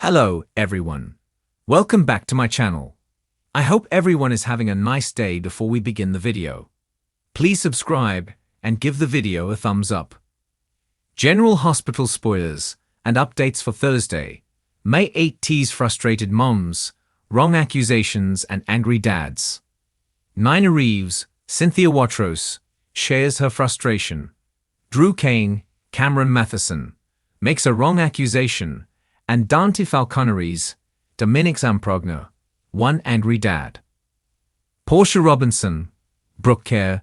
Hello, everyone. Welcome back to my channel. I hope everyone is having a nice day before we begin the video. Please subscribe and give the video a thumbs up. General Hospital spoilers and updates for Thursday, May 8 tease frustrated moms, wrong accusations and angry dads. Nina Reeves, Cynthia Watros, shares her frustration. Drew Kane, Cameron Matheson, makes a wrong accusation, and Dante Falconeries, Dominic Zamprogno, one angry dad. Portia Robinson, Brooke Kerr,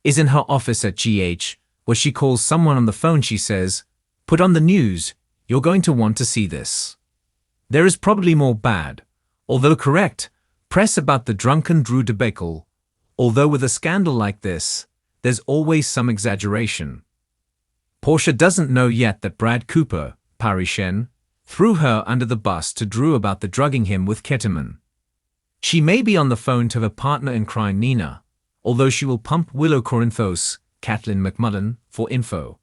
is in her office at GH, where she calls someone on the phone. She says, "Put on the news, you're going to want to see this." There is probably more bad, although correct, press about the drunken Drew debacle, although with a scandal like this, there's always some exaggeration. Portia doesn't know yet that Brad Cooper, Parishen, threw her under the bus to Drew about the drugging him with ketamine. She may be on the phone to her partner in crime Nina, although she will pump Willow Corinthos, Kathleen McMullen, for info.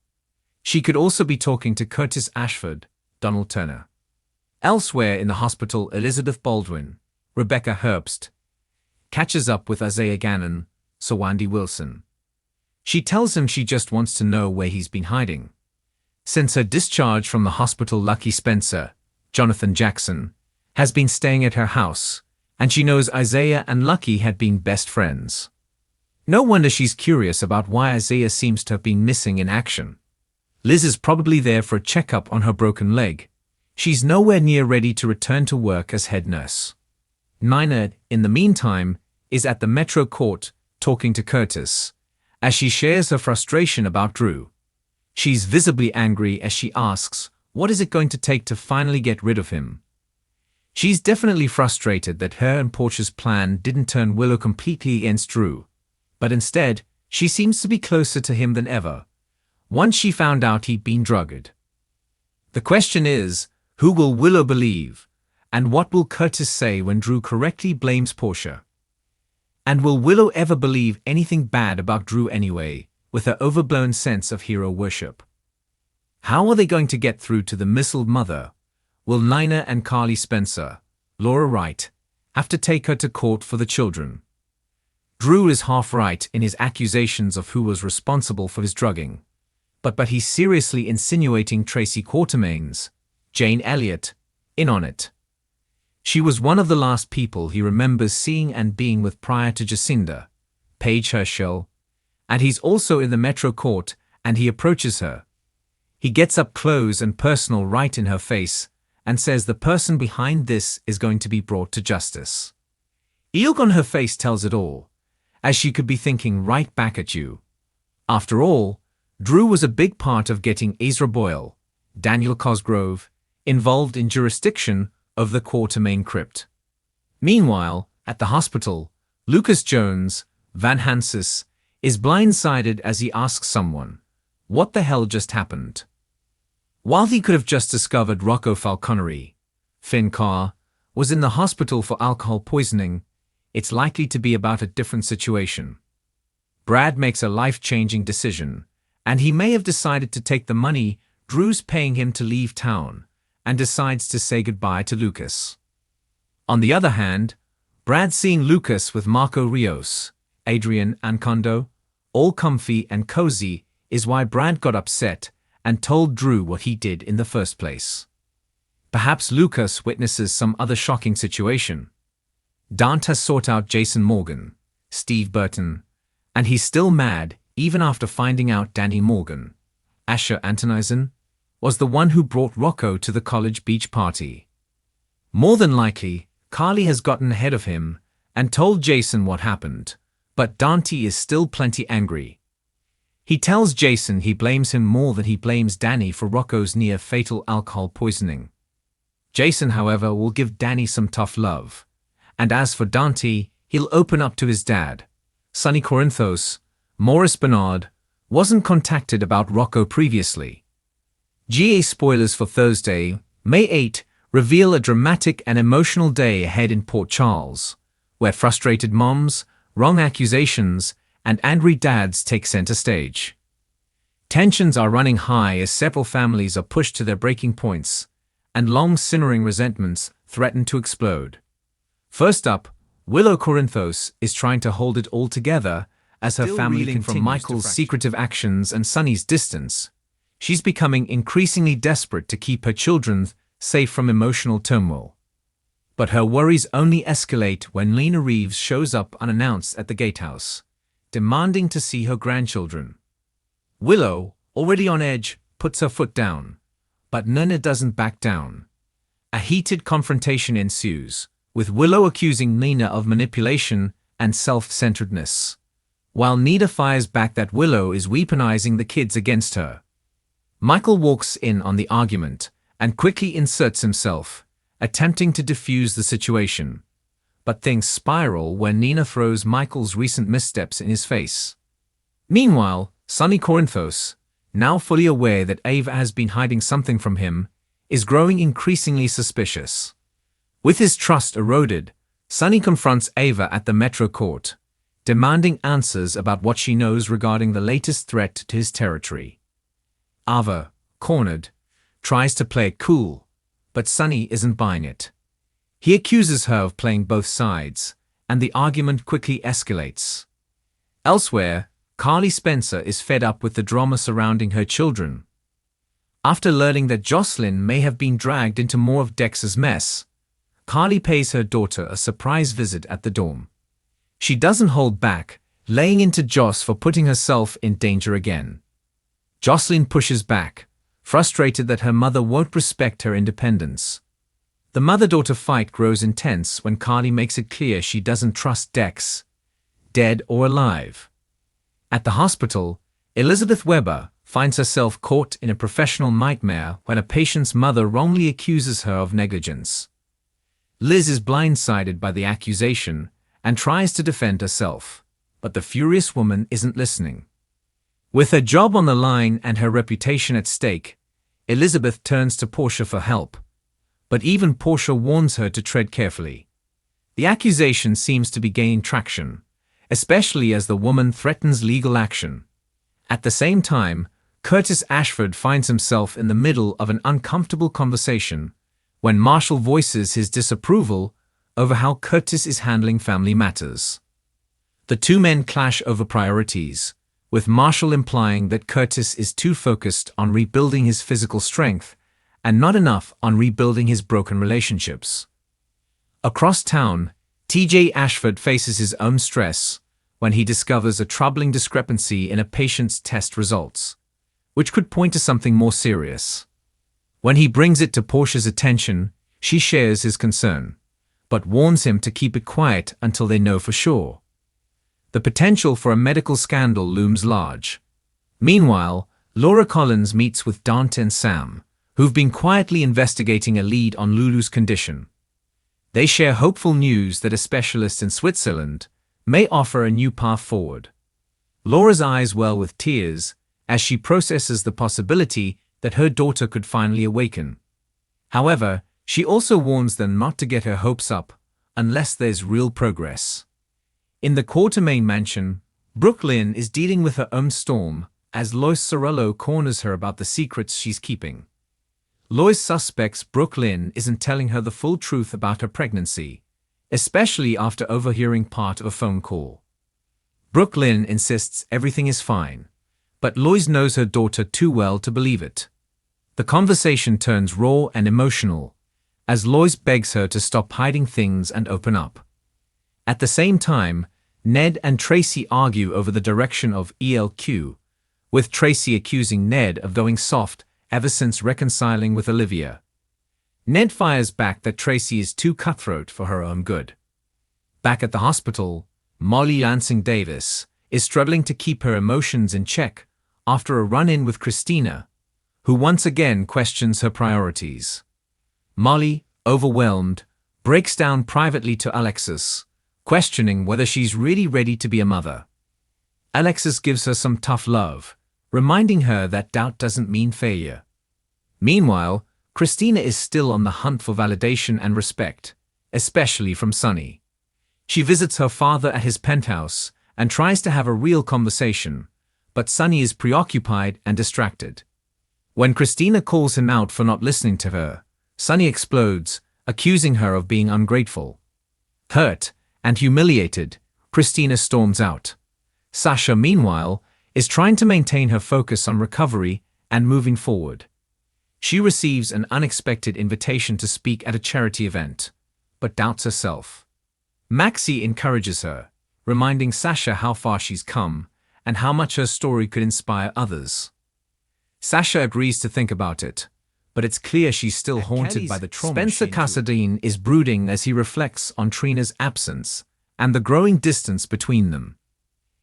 She could also be talking to Curtis Ashford, Donald Turner. Elsewhere in the hospital, Elizabeth Baldwin, Rebecca Herbst, catches up with Isaiah Gannon, Sawandi Wilson. She tells him she just wants to know where he's been hiding. Since her discharge from the hospital, Lucky Spencer, Jonathan Jackson, has been staying at her house, and she knows Isaiah and Lucky had been best friends. No wonder she's curious about why Isaiah seems to have been missing in action. Liz is probably there for a checkup on her broken leg. She's nowhere near ready to return to work as head nurse. Nina, in the meantime, is at the Metro Court talking to Curtis, as she shares her frustration about Drew. She's visibly angry as she asks, what is it going to take to finally get rid of him? She's definitely frustrated that her and Portia's plan didn't turn Willow completely against Drew, but instead, she seems to be closer to him than ever, once she found out he'd been drugged. The question is, who will Willow believe, and what will Curtis say when Drew correctly blames Portia? And will Willow ever believe anything bad about Drew anyway, with her overblown sense of hero worship? How are they going to get through to the missiled mother? Will Nina and Carly Spencer, Laura Wright, have to take her to court for the children? Drew is half right in his accusations of who was responsible for his drugging, but he's seriously insinuating Tracy Quartermaines, Jane Elliott, in on it. She was one of the last people he remembers seeing and being with prior to Jacinda, Paige Herschel, and he's also in the Metro Court, and he approaches her. He gets up close and personal right in her face and says the person behind this is going to be brought to justice. The look on her face tells it all, as she could be thinking right back at you. After all, Drew was a big part of getting Ezra Boyle, Daniel Cosgrove, involved in jurisdiction of the Quartermaine crypt. Meanwhile, at the hospital, Lucas Jones, Van Hansis, is blindsided as he asks someone, what the hell just happened? While he could have just discovered Rocco Falconery, Finn Carr, was in the hospital for alcohol poisoning, it's likely to be about a different situation. Brad makes a life-changing decision, and he may have decided to take the money Drew's paying him to leave town, and decides to say goodbye to Lucas. On the other hand, Brad seeing Lucas with Marco Rios, Adrian Ancondo, all comfy and cozy, is why Brad got upset and told Drew what he did in the first place. Perhaps Lucas witnesses some other shocking situation. Dante has sought out Jason Morgan, Steve Burton, and he's still mad even after finding out Danny Morgan, Asher Antonisen, was the one who brought Rocco to the college beach party. More than likely, Carly has gotten ahead of him and told Jason what happened, but Dante is still plenty angry. He tells Jason he blames him more than he blames Danny for Rocco's near-fatal alcohol poisoning. Jason, however, will give Danny some tough love, and as for Dante, he'll open up to his dad. Sonny Corinthos, Morris Bernard, wasn't contacted about Rocco previously. GA spoilers for Thursday, May 8, reveal a dramatic and emotional day ahead in Port Charles, where frustrated moms, wrong accusations, and angry dads take center stage. Tensions are running high as several families are pushed to their breaking points, and long simmering resentments threaten to explode. First up, Willow Corinthos is trying to hold it all together as her family continues from Michael's secretive actions and Sunny's distance. She's becoming increasingly desperate to keep her children safe from emotional turmoil. But her worries only escalate when Lena Reeves shows up unannounced at the gatehouse, demanding to see her grandchildren. Willow, already on edge, puts her foot down, but Nina doesn't back down. A heated confrontation ensues, with Willow accusing Nina of manipulation and self-centeredness, while Nina fires back that Willow is weaponizing the kids against her. Michael walks in on the argument and quickly inserts himself, attempting to defuse the situation. But things spiral when Nina throws Michael's recent missteps in his face. Meanwhile, Sonny Corinthos, now fully aware that Ava has been hiding something from him, is growing increasingly suspicious. With his trust eroded, Sonny confronts Ava at the Metro Court, demanding answers about what she knows regarding the latest threat to his territory. Ava, cornered, tries to play it cool, but Sonny isn't buying it. He accuses her of playing both sides, and the argument quickly escalates. Elsewhere, Carly Spencer is fed up with the drama surrounding her children. After learning that Jocelyn may have been dragged into more of Dex's mess, Carly pays her daughter a surprise visit at the dorm. She doesn't hold back, laying into Joss for putting herself in danger again. Jocelyn pushes back, frustrated that her mother won't respect her independence. The mother-daughter fight grows intense when Carly makes it clear she doesn't trust Dex, dead or alive. At the hospital, Elizabeth Weber finds herself caught in a professional nightmare when a patient's mother wrongly accuses her of negligence. Liz is blindsided by the accusation and tries to defend herself, but the furious woman isn't listening. With her job on the line and her reputation at stake, Elizabeth turns to Portia for help, but even Portia warns her to tread carefully. The accusation seems to be gaining traction, especially as the woman threatens legal action. At the same time, Curtis Ashford finds himself in the middle of an uncomfortable conversation when Marshall voices his disapproval over how Curtis is handling family matters. The two men clash over priorities, with Marshall implying that Curtis is too focused on rebuilding his physical strength and not enough on rebuilding his broken relationships. Across town, TJ Ashford faces his own stress when he discovers a troubling discrepancy in a patient's test results, which could point to something more serious. When he brings it to Portia's attention, she shares his concern, but warns him to keep it quiet until they know for sure. The potential for a medical scandal looms large. Meanwhile, Laura Collins meets with Dante and Sam, who've been quietly investigating a lead on Lulu's condition. They share hopeful news that a specialist in Switzerland may offer a new path forward. Laura's eyes well with tears as she processes the possibility that her daughter could finally awaken. However, she also warns them not to get her hopes up unless there's real progress. In the Quartermain mansion, Brooke Lynn is dealing with her own storm as Lois Sorello corners her about the secrets she's keeping. Lois suspects Brooke Lynn isn't telling her the full truth about her pregnancy, especially after overhearing part of a phone call. Brooke Lynn insists everything is fine, but Lois knows her daughter too well to believe it. The conversation turns raw and emotional as Lois begs her to stop hiding things and open up. At the same time, Ned and Tracy argue over the direction of ELQ, with Tracy accusing Ned of going soft ever since reconciling with Olivia. Ned fires back that Tracy is too cutthroat for her own good. Back at the hospital, Molly Lansing Davis is struggling to keep her emotions in check after a run-in with Christina, who once again questions her priorities. Molly, overwhelmed, breaks down privately to Alexis, questioning whether she's really ready to be a mother. Alexis gives her some tough love, reminding her that doubt doesn't mean failure. Meanwhile, Christina is still on the hunt for validation and respect, especially from Sonny. She visits her father at his penthouse and tries to have a real conversation, but Sonny is preoccupied and distracted. When Christina calls him out for not listening to her, Sunny explodes, accusing her of being ungrateful. Hurt and humiliated, Christina storms out. Sasha, meanwhile, is trying to maintain her focus on recovery and moving forward. She receives an unexpected invitation to speak at a charity event, but doubts herself. Maxie encourages her, reminding Sasha how far she's come and how much her story could inspire others. Sasha agrees to think about it, but it's clear she's still haunted by the trauma. Spencer Cassadine is brooding as he reflects on Trina's absence and the growing distance between them.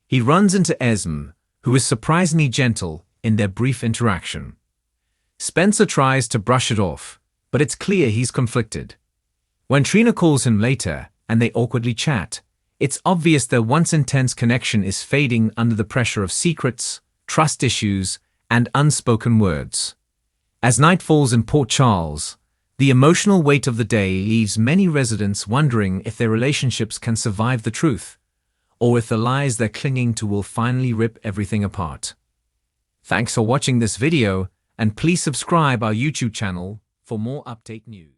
He runs into Esme, who is surprisingly gentle in their brief interaction. Spencer tries to brush it off, but it's clear he's conflicted. When Trina calls him later and they awkwardly chat, it's obvious their once intense connection is fading under the pressure of secrets, trust issues, and unspoken words. As night falls in Port Charles, the emotional weight of the day leaves many residents wondering if their relationships can survive the truth, or if the lies they're clinging to will finally rip everything apart. Thanks for watching this video, and please subscribe our YouTube channel for more update news.